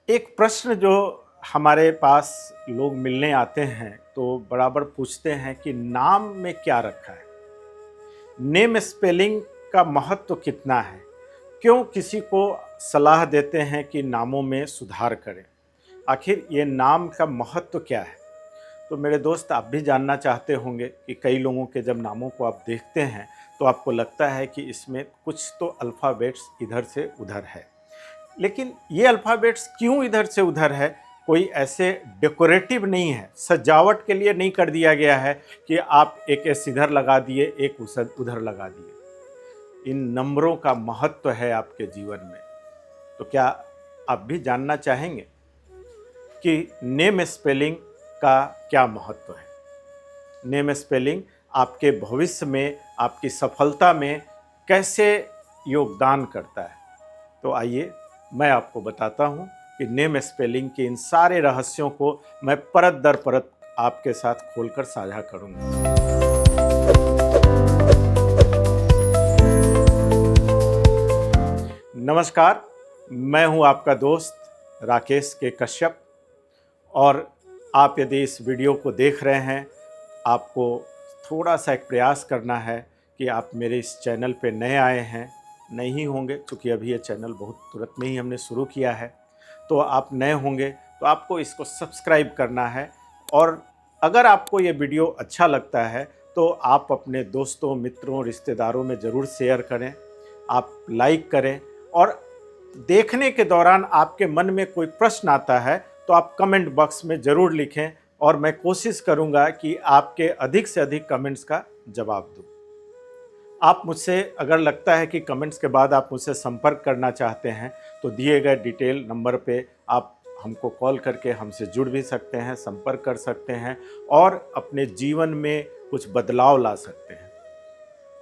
एक प्रश्न जो हमारे पास लोग मिलने आते हैं तो बराबर पूछते हैं कि नाम में क्या रखा है। नेम स्पेलिंग का महत्व कितना है। क्यों किसी को सलाह देते हैं कि नामों में सुधार करें। आखिर ये नाम का महत्व क्या है। तो मेरे दोस्त, आप भी जानना चाहते होंगे कि कई लोगों के जब नामों को आप देखते हैं तो आपको लगता है कि इसमें कुछ तो अल्फ़ाबेट्स इधर से उधर है। लेकिन ये अल्फ़ाबेट्स क्यों इधर से उधर है? कोई ऐसे डेकोरेटिव नहीं है, सजावट के लिए नहीं कर दिया गया है कि आप एक एस इधर लगा दिए, एक उधर लगा दिए। इन नंबरों का महत्व है आपके जीवन में। तो क्या आप भी जानना चाहेंगे कि नेम स्पेलिंग का क्या महत्व है? नेम स्पेलिंग आपके भविष्य में, आपकी सफलता में कैसे योगदान करता है? तो आइए मैं आपको बताता हूं कि नेम स्पेलिंग के इन सारे रहस्यों को मैं परत दर परत आपके साथ खोलकर साझा करूंगा। नमस्कार, मैं हूं आपका दोस्त राकेश के कश्यप। और आप यदि इस वीडियो को देख रहे हैं, आपको थोड़ा सा एक प्रयास करना है कि आप मेरे इस चैनल पे नए आए हैं, नहीं होंगे क्योंकि अभी ये चैनल बहुत तुरंत में ही हमने शुरू किया है। तो आप नए होंगे तो आपको इसको सब्सक्राइब करना है। और अगर आपको ये वीडियो अच्छा लगता है तो आप अपने दोस्तों, मित्रों, रिश्तेदारों में ज़रूर शेयर करें, आप लाइक करें। और देखने के दौरान आपके मन में कोई प्रश्न आता है तो आप कमेंट बॉक्स में ज़रूर लिखें और मैं कोशिश करूंगा कि आपके अधिक से अधिक कमेंट्स का जवाब दूं। आप मुझसे, अगर लगता है कि कमेंट्स के बाद आप मुझसे संपर्क करना चाहते हैं तो दिए गए डिटेल नंबर पे आप हमको कॉल करके हमसे जुड़ भी सकते हैं, संपर्क कर सकते हैं और अपने जीवन में कुछ बदलाव ला सकते हैं।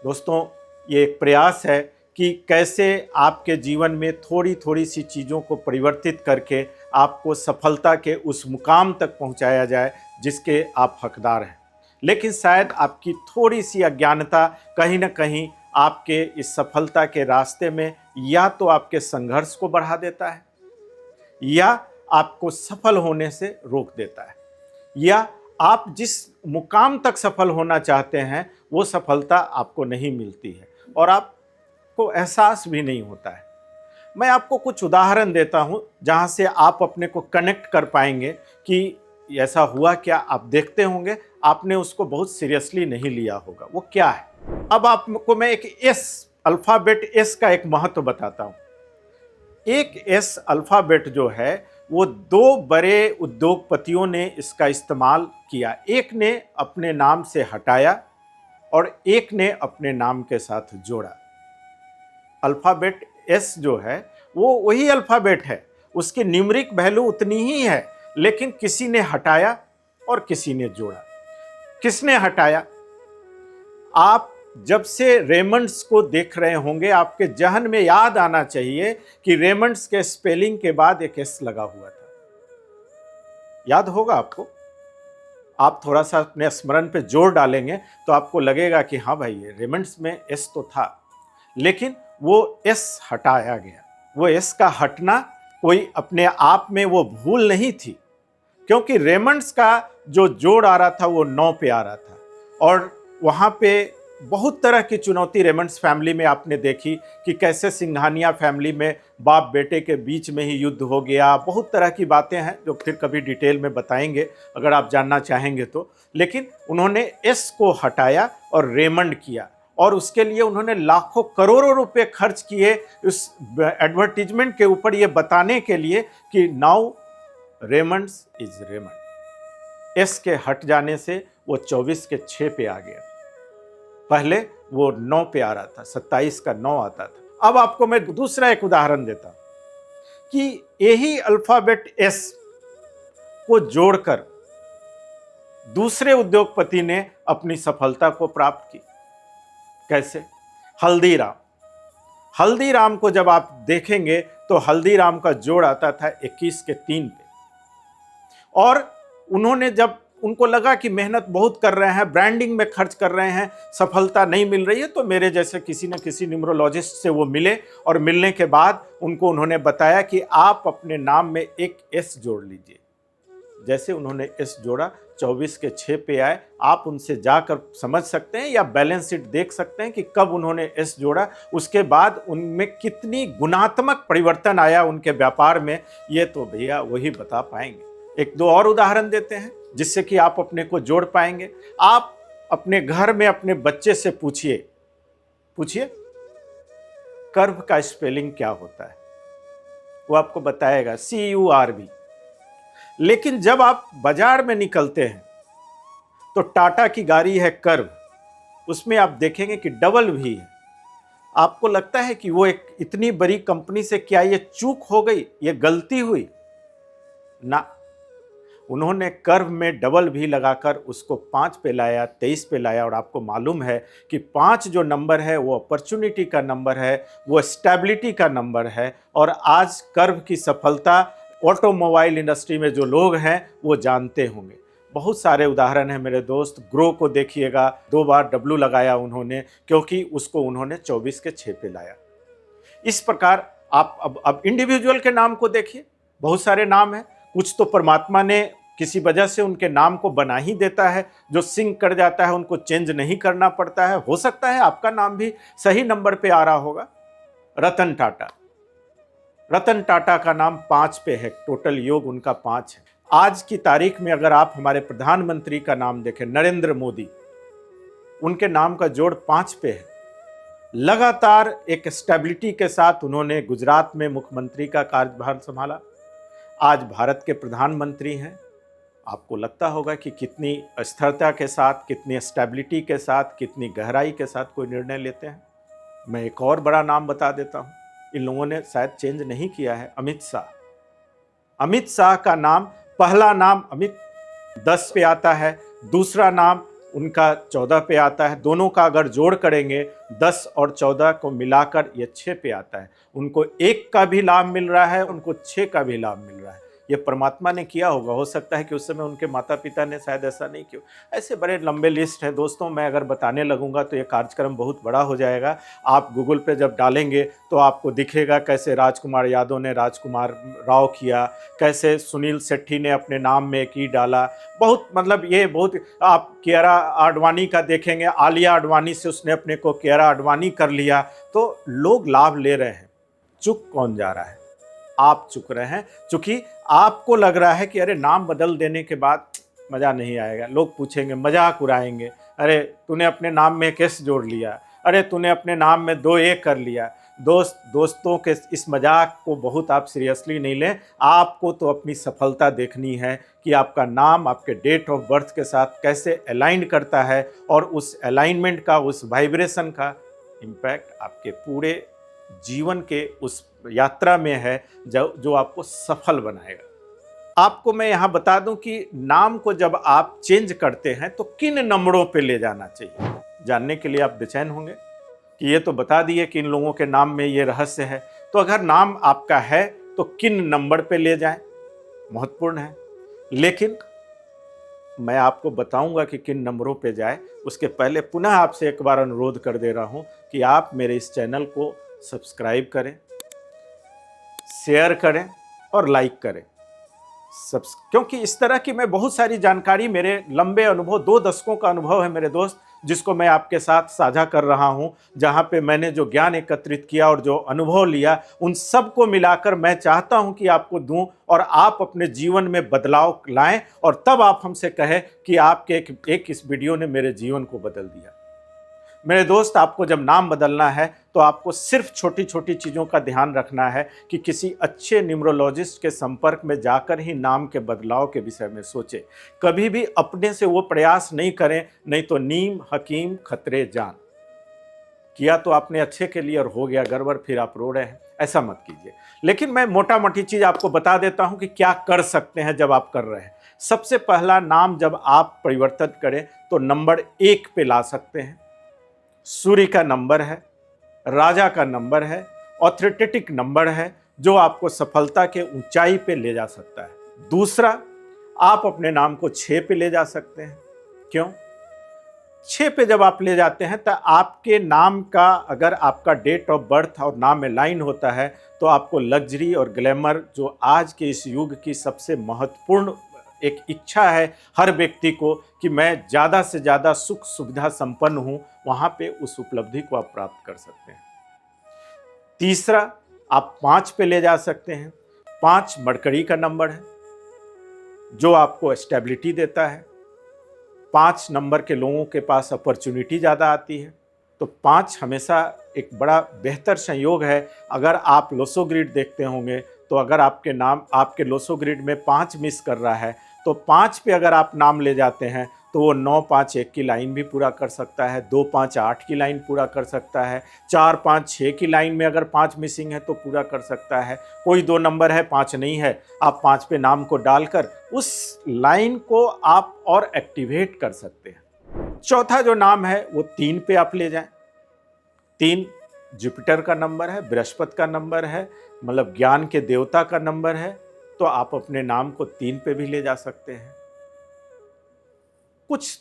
दोस्तों, ये एक प्रयास है कि कैसे आपके जीवन में थोड़ी थोड़ी सी चीज़ों को परिवर्तित करके आपको सफलता के उस मुकाम तक पहुंचाया जाए जिसके आप हकदार हैं। लेकिन शायद आपकी थोड़ी सी अज्ञानता कहीं ना कहीं आपके इस सफलता के रास्ते में या तो आपके संघर्ष को बढ़ा देता है, या आपको सफल होने से रोक देता है, या आप जिस मुकाम तक सफल होना चाहते हैं वो सफलता आपको नहीं मिलती है और आपको एहसास भी नहीं होता है। मैं आपको कुछ उदाहरण देता हूं जहां से आप अपने को कनेक्ट कर पाएंगे कि ऐसा हुआ क्या। आप देखते होंगे आपने उसको बहुत सीरियसली नहीं लिया होगा। वो क्या है? अब आपको मैं एक एस, अल्फाबेट एस का एक महत्व बताता हूं। एक एस अल्फाबेट जो है वो दो बड़े उद्योगपतियों ने इसका इस्तेमाल किया। एक ने अपने नाम से हटाया और एक ने अपने नाम के साथ जोड़ा। अल्फाबेट एस जो है वो वही अल्फाबेट है, उसकी न्यूमेरिक वैल्यू उतनी ही है, लेकिन किसी ने हटाया और किसी ने जोड़ा। किसने हटाया? आप जब से रेमंड्स को देख रहे होंगे आपके जहन में याद आना चाहिए कि रेमंड्स के स्पेलिंग के बाद एक एस लगा हुआ था। याद होगा आपको? आप थोड़ा सा अपने स्मरण पे जोर डालेंगे तो आपको लगेगा कि हाँ भाई, रेमंड्स में एस तो था, लेकिन वो एस हटाया गया। वो एस का हटना कोई अपने आप में वो भूल नहीं थी, क्योंकि रेमंड्स का जो जोड़ आ रहा था वो 9 पे आ रहा था। और वहाँ पे बहुत तरह की चुनौती रेमंड्स फैमिली में आपने देखी कि कैसे सिंघानिया फैमिली में बाप बेटे के बीच में ही युद्ध हो गया। बहुत तरह की बातें हैं जो फिर कभी डिटेल में बताएंगे अगर आप जानना चाहेंगे तो। लेकिन उन्होंने एस को हटाया और रेमंड किया, और उसके लिए उन्होंने लाखों करोड़ों रुपए खर्च किए उस एडवर्टीजमेंट के ऊपर, ये बताने के लिए कि now Raymond's is Raymond. S के हट जाने से वो 24 के 6 पे आ गया। पहले वो 9 पे आ रहा था, 27 का 9 आता था। अब आपको मैं दूसरा एक उदाहरण देता हूं कि यही अल्फाबेट एस को जोड़कर दूसरे उद्योगपति ने अपनी सफलता को प्राप्त की। कैसे? हल्दीराम। हल्दीराम को जब आप देखेंगे तो हल्दीराम का जोड़ आता था 21 के 3 पे, और उन्होंने जब उनको लगा कि मेहनत बहुत कर रहे हैं, ब्रांडिंग में खर्च कर रहे हैं, सफलता नहीं मिल रही है, तो मेरे जैसे किसी न किसी न्यूमरोलॉजिस्ट से वो मिले और मिलने के बाद उनको उन्होंने बताया कि आप अपने नाम में एक एस जोड़ लीजिए। जैसे उन्होंने एस जोड़ा, 24 के 6 पे आए। आप उनसे जाकर समझ सकते हैं या बैलेंस शीट देख सकते हैं कि कब उन्होंने एस जोड़ा, उसके बाद उनमें कितनी गुणात्मक परिवर्तन आया उनके व्यापार में, ये तो भैया वही बता पाएंगे। एक दो और उदाहरण देते हैं जिससे कि आप अपने को जोड़ पाएंगे। आप अपने घर में अपने बच्चे से पूछिए कर्व का स्पेलिंग क्या होता है, वो आपको बताएगा CURV। लेकिन जब आप बाजार में निकलते हैं तो टाटा की गाड़ी है कर्व, उसमें आप देखेंगे कि डबल भी है। आपको लगता है कि वो एक इतनी बड़ी कंपनी से क्या ये चूक हो गई, ये गलती हुई ना, उन्होंने कर्व में डबल भी लगाकर उसको 5 पे लाया, 23 पे लाया। और आपको मालूम है कि 5 जो नंबर है वो अपॉर्चुनिटी का नंबर है, वो स्टेबिलिटी का नंबर है। और आज कर्व की सफलता ऑटोमोबाइल इंडस्ट्री में जो लोग हैं वो जानते होंगे। बहुत सारे उदाहरण हैं मेरे दोस्त। ग्रो को देखिएगा, 2 बार W लगाया उन्होंने, क्योंकि उसको उन्होंने 24 के 6 पे लाया। इस प्रकार आप अब इंडिविजुअल के नाम को देखिए, बहुत सारे नाम हैं। कुछ तो परमात्मा ने किसी वजह से उनके नाम को बना ही देता है, जो सिंक कर जाता है उनको चेंज नहीं करना पड़ता है। हो सकता है आपका नाम भी सही नंबर पे आ रहा होगा। रतन टाटा का नाम 5 पे है, टोटल योग उनका 5 है। आज की तारीख में अगर आप हमारे प्रधानमंत्री का नाम देखें, नरेंद्र मोदी, उनके नाम का जोड़ 5 पे है। लगातार एक स्टेबिलिटी के साथ उन्होंने गुजरात में मुख्यमंत्री का कार्यभार संभाला, आज भारत के प्रधानमंत्री हैं। आपको लगता होगा कि कितनी स्थिरता के साथ, कितनी स्टेबिलिटी के साथ, कितनी गहराई के साथ कोई निर्णय लेते हैं। मैं एक और बड़ा नाम बता देता हूं, इन लोगों ने शायद चेंज नहीं किया है, अमित शाह का नाम, पहला नाम अमित 10 पे आता है, दूसरा नाम उनका 14 पे आता है। दोनों का अगर जोड़ करेंगे 10 और 14 को मिलाकर ये 6 पे आता है। उनको 1 का भी लाभ मिल रहा है, उनको 6 का भी लाभ मिल रहा है। ये परमात्मा ने किया होगा। हो सकता है कि उस समय उनके माता पिता ने शायद ऐसा नहीं किया। ऐसे बड़े लंबे लिस्ट है दोस्तों, मैं अगर बताने लगूंगा तो ये कार्यक्रम बहुत बड़ा हो जाएगा। आप गूगल पे जब डालेंगे तो आपको दिखेगा कैसे राजकुमार यादव ने राजकुमार राव किया, कैसे सुनील शेट्टी ने अपने नाम में की डाला। बहुत मतलब ये बहुत, आप कियारा आडवाणी का देखेंगे, आलिया आडवाणी से उसने अपने को कियारा आडवाणी कर लिया। तो लोग लाभ ले रहे हैं, चुक कौन जा रहा है? आप चुक रहे हैं, चूंकि आपको लग रहा है कि अरे नाम बदल देने के बाद मज़ा नहीं आएगा, लोग पूछेंगे, मजाक उड़ाएंगे, अरे तूने अपने नाम में कैसे जोड़ लिया, अरे तूने अपने नाम में 2 कर लिया। दोस्तों के इस मजाक को बहुत आप सीरियसली नहीं लें। आपको तो अपनी सफलता देखनी है कि आपका नाम आपके डेट ऑफ बर्थ के साथ कैसे अलाइन करता है, और उस अलाइनमेंट का, उस वाइब्रेशन का इम्पैक्ट आपके पूरे जीवन के उस यात्रा में है जो आपको सफल बनाएगा। आपको मैं यहाँ बता दूं कि नाम को जब आप चेंज करते हैं तो किन नंबरों पे ले जाना चाहिए, जानने के लिए आप बेचैन होंगे कि ये तो बता दिए कि इन लोगों के नाम में ये रहस्य है। तो अगर नाम आपका है तो किन नंबर पे ले जाएं, महत्वपूर्ण है। लेकिन मैं आपको बताऊंगा कि किन नंबरों पे जाए, उसके पहले पुनः आपसे एक बार अनुरोध कर दे रहा हूं कि आप मेरे इस चैनल को सब्सक्राइब करें, शेयर करें और लाइक करें। क्योंकि इस तरह की मैं बहुत सारी जानकारी, मेरे लंबे अनुभव, 2 दशकों का अनुभव है मेरे दोस्त, जिसको मैं आपके साथ साझा कर रहा हूं, जहां पे मैंने जो ज्ञान एकत्रित किया और जो अनुभव लिया, उन सब को मिलाकर मैं चाहता हूं कि आपको दूं और आप अपने जीवन में बदलाव लाएं, और तब आप हमसे कहें कि आपके एक इस वीडियो ने मेरे जीवन को बदल दिया। मेरे दोस्त, आपको जब नाम बदलना है तो आपको सिर्फ छोटी छोटी चीज़ों का ध्यान रखना है कि किसी अच्छे न्यूमरोलॉजिस्ट के संपर्क में जाकर ही नाम के बदलाव के विषय में सोचें। कभी भी अपने से वो प्रयास नहीं करें, नहीं तो नीम हकीम खतरे जान। किया तो आपने अच्छे के लिए और हो गया गड़बड़, फिर आप रो रहे हैं, ऐसा मत कीजिए। लेकिन मैं मोटा मोटी चीज़ आपको बता देता हूं कि क्या कर सकते हैं जब आप कर रहे हैं। सबसे पहला, नाम जब आप परिवर्तन करें तो नंबर 1 पे ला सकते हैं। सूर्य का नंबर है, राजा का नंबर है, ऑथोरिटेटिक नंबर है, जो आपको सफलता के ऊंचाई पे ले जा सकता है। दूसरा, आप अपने नाम को 6 पे ले जा सकते हैं। क्यों? 6 पे जब आप ले जाते हैं तो आपके नाम का, अगर आपका डेट ऑफ बर्थ और नाम में लाइन होता है, तो आपको लग्जरी और ग्लैमर, जो आज के इस युग की सबसे महत्वपूर्ण एक इच्छा है हर व्यक्ति को कि मैं ज़्यादा से ज़्यादा सुख सुविधा संपन्न हूँ, वहाँ पे उस उपलब्धि को आप प्राप्त कर सकते हैं। तीसरा, आप 5 पे ले जा सकते हैं। 5 मरकरी का नंबर है जो आपको स्टेबिलिटी देता है। 5 नंबर के लोगों के पास अपॉर्चुनिटी ज़्यादा आती है। तो 5 हमेशा एक बड़ा बेहतर संयोग है। अगर आप लोसो ग्रिड देखते होंगे तो अगर आपके लोसो ग्रिड में 5 मिस कर रहा है, तो 5 पे अगर आप नाम ले जाते हैं तो वो 9-5-1 की लाइन भी पूरा कर सकता है, 2-5-8 की लाइन पूरा कर सकता है, 4-5-6 की लाइन में अगर 5 मिसिंग है तो पूरा कर सकता है। कोई 2 नंबर है, 5 नहीं है, आप 5 पे नाम को डालकर उस लाइन को आप और एक्टिवेट कर सकते हैं। चौथा जो नाम है वो 3 पे आप ले जाएं। 3 जुपिटर का नंबर है, बृहस्पति का नंबर है, मतलब ज्ञान के देवता का नंबर है, तो आप अपने नाम को 3 पे भी ले जा सकते हैं। कुछ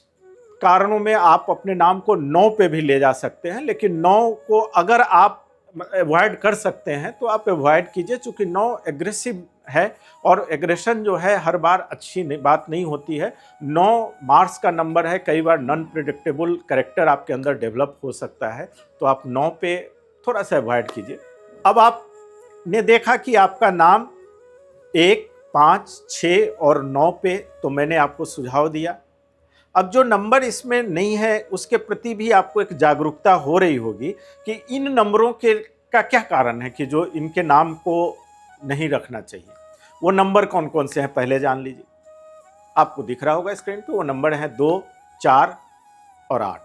कारणों में आप अपने नाम को 9 पे भी ले जा सकते हैं, लेकिन 9 को अगर आप अवॉइड कर सकते हैं तो आप अवॉइड कीजिए, चूंकि 9 एग्रेसिव है और एग्रेशन जो है हर बार अच्छी बात नहीं होती है। 9 मार्स का नंबर है, कई बार नॉन प्रिडिक्टेबल कैरेक्टर आपके अंदर डेवलप हो सकता है, तो आप 9 पे थोड़ा सा अवॉइड कीजिए। अब आपने देखा कि आपका नाम 1, 5, 6 और 9 पे, तो मैंने आपको सुझाव दिया। अब जो नंबर इसमें नहीं है उसके प्रति भी आपको एक जागरूकता हो रही होगी कि इन नंबरों के का क्या कारण है कि जो इनके नाम को नहीं रखना चाहिए। वो नंबर कौन कौन से हैं पहले जान लीजिए। आपको दिख रहा होगा स्क्रीन पे, वो नंबर है 2, 4 और 8।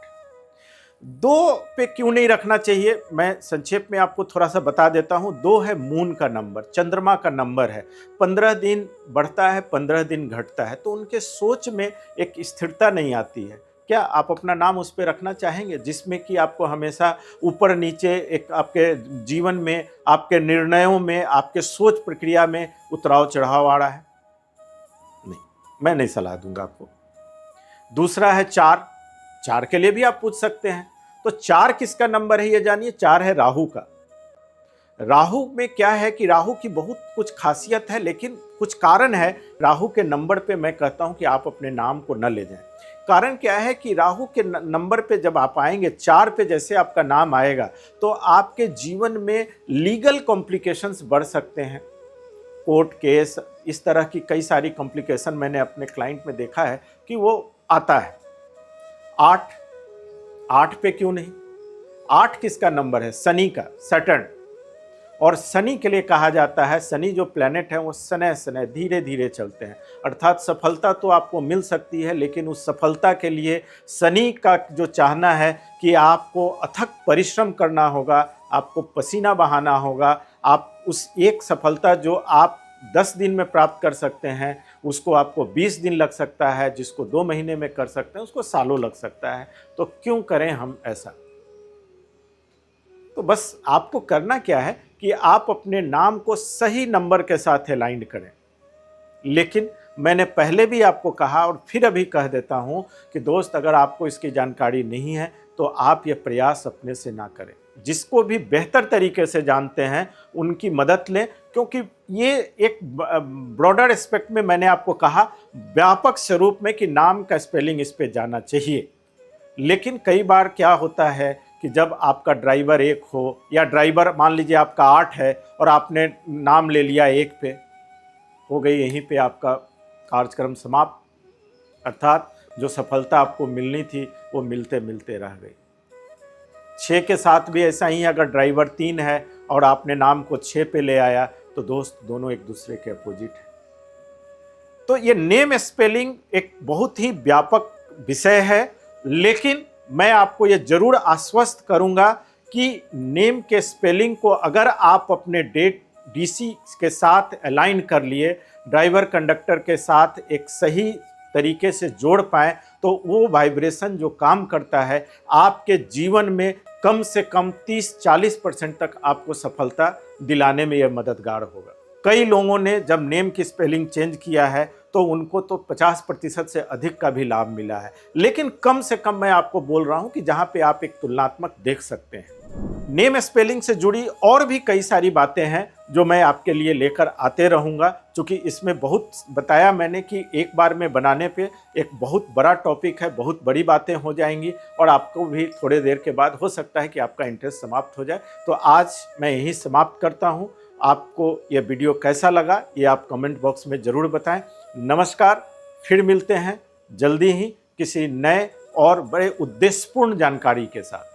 2 पे क्यों नहीं रखना चाहिए, मैं संक्षेप में आपको थोड़ा सा बता देता हूं। 2 है मून का नंबर, चंद्रमा का नंबर है। 15 दिन बढ़ता है, 15 दिन घटता है, तो उनके सोच में एक स्थिरता नहीं आती है। क्या आप अपना नाम उस पर रखना चाहेंगे जिसमें कि आपको हमेशा ऊपर नीचे, एक आपके जीवन में, आपके निर्णयों में, आपके सोच प्रक्रिया में उतराव चढ़ाव आ रहा है? नहीं, मैं नहीं सलाह दूंगा आपको। दूसरा है 4। 4 के लिए भी आप पूछ सकते हैं। तो 4 किसका नंबर है ये जानिए। 4 है राहु का। राहु में क्या है कि राहु की बहुत कुछ खासियत है, लेकिन कुछ कारण है। राहु के नंबर पे मैं कहता हूं कि आप अपने नाम को न ले जाएं। कारण क्या है कि राहु के नंबर पे जब आप आएंगे, 4 पे जैसे आपका नाम आएगा, तो आपके जीवन में लीगल कॉम्प्लिकेशंस बढ़ सकते हैं। कोर्ट केस, इस तरह की कई सारी कॉम्प्लिकेशन मैंने अपने क्लाइंट में देखा है कि वो आता है। 8 पे क्यों नहीं? 8 किसका नंबर है? शनि का, सैटर्न। और शनि के लिए कहा जाता है, शनि जो प्लैनेट है वो सने सने धीरे धीरे चलते हैं, अर्थात सफलता तो आपको मिल सकती है, लेकिन उस सफलता के लिए शनि का जो चाहना है कि आपको अथक परिश्रम करना होगा, आपको पसीना बहाना होगा। आप उस एक सफलता जो आप 10 दिन में प्राप्त कर सकते हैं, उसको आपको 20 दिन लग सकता है, जिसको 2 महीने में कर सकते हैं उसको सालों लग सकता है। तो क्यों करें हम ऐसा? तो बस आपको करना क्या है कि आप अपने नाम को सही नंबर के साथ अलाइन करें। लेकिन मैंने पहले भी आपको कहा और फिर अभी कह देता हूं कि दोस्त, अगर आपको इसकी जानकारी नहीं है तो आप ये प्रयास अपने से ना करें। जिसको भी बेहतर तरीके से जानते हैं उनकी मदद लें, क्योंकि ये एक ब्रॉडर एस्पेक्ट में मैंने आपको कहा, व्यापक स्वरूप में कि नाम का स्पेलिंग इस पे जाना चाहिए। लेकिन कई बार क्या होता है कि जब आपका ड्राइवर 1 हो, या ड्राइवर मान लीजिए आपका 8 है और आपने नाम ले लिया 1 पे, हो गई यहीं पे आपका कार्यक्रम समाप्त। अर्थात जो सफलता आपको मिलनी थी वो मिलते मिलते रह गई। 6 के साथ भी ऐसा ही, अगर ड्राइवर 3 है और आपने नाम को 6 पे ले आया तो दोस्त दोनों एक दूसरे के अपोजिट है। तो ये नेम स्पेलिंग एक बहुत ही व्यापक विषय है, लेकिन मैं आपको ये जरूर आश्वस्त करूंगा कि नेम के स्पेलिंग को अगर आप अपने डेट डीसी के साथ अलाइन कर लिए, ड्राइवर कंडक्टर के साथ एक सही तरीके से जोड़ पाएं, तो वो वाइब्रेशन जो काम करता है आपके जीवन में कम से कम 30-40% तक आपको सफलता दिलाने में यह मददगार होगा। कई लोगों ने जब नेम की स्पेलिंग चेंज किया है तो उनको तो 50% से अधिक का भी लाभ मिला है। लेकिन कम से कम मैं आपको बोल रहा हूं कि जहां पे आप एक तुलनात्मक देख सकते हैं। नेम स्पेलिंग से जुड़ी और भी कई सारी बातें हैं जो मैं आपके लिए लेकर आते रहूंगा, क्योंकि इसमें बहुत बताया मैंने कि एक बार में बनाने पे एक बहुत बड़ा टॉपिक है, बहुत बड़ी बातें हो जाएंगी और आपको भी थोड़े देर के बाद हो सकता है कि आपका इंटरेस्ट समाप्त हो जाए। तो आज मैं यही समाप्त करता हूं। आपको ये वीडियो कैसा लगा ये आप कमेंट बॉक्स में ज़रूर बताएं। नमस्कार, फिर मिलते हैं जल्दी ही किसी नए और बड़े उद्देश्यपूर्ण जानकारी के साथ।